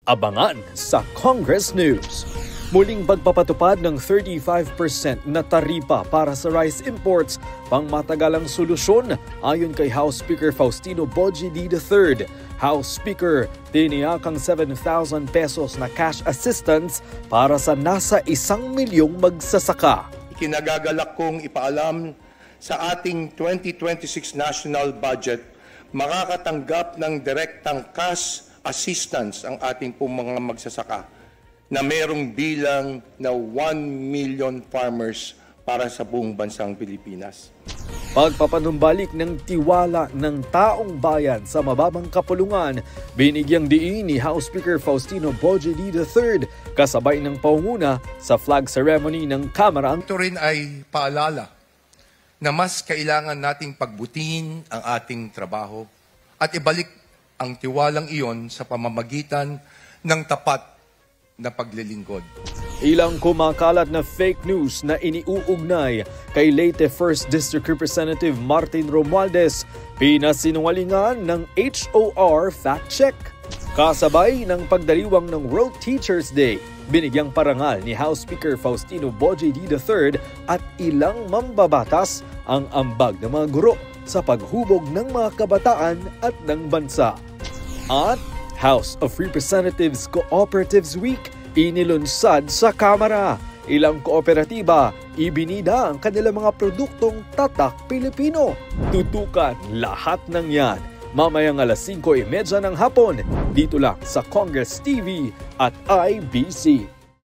Abangan sa Congress News. Muling pagpapatupad ng 35% na taripa para sa rice imports, pangmatagalang solusyon ayon kay House Speaker Faustino Bogie D. III. House Speaker, tiniyak ang 7,000 pesos na cash assistance para sa nasa 1 milyong magsasaka. Kinagagalak kong ipaalam sa ating 2026 national budget, makakatanggap ng direktang cash assistance ang ating pong mga magsasaka na mayroong bilang na 1 million farmers para sa buong bansang Pilipinas. Pagpapanumbalik ng tiwala ng taong bayan sa mababang kapulungan, binigyang diin ni House Speaker Faustino Bogie D. III kasabay ng pangunguna sa flag ceremony ng Kamara. Ito rin ay paalala na mas kailangan nating pagbutihin ang ating trabaho at ibalik ang tiwalang iyon sa pamamagitan ng tapat na paglilingkod. Ilang kumakalat na fake news na iniuugnay kay Leyte 1st District Representative Martin Romualdez, pinasinungalingan ng HOR fact check. Kasabay ng pagdiriwang ng World Teachers Day, binigyang parangal ni House Speaker Faustino Bogie D. III at ilang mambabatas ang ambag ng mga guro sa paghubog ng mga kabataan at ng bansa. At House of Representatives Cooperatives Week inilunsad sa Kamara. Ilang kooperatiba ibinida ang kanilang mga produktong tatak Pilipino. Tutukan lahat ng yan mamayang alas 5:30 ng hapon dito lang sa Congress TV at IBC.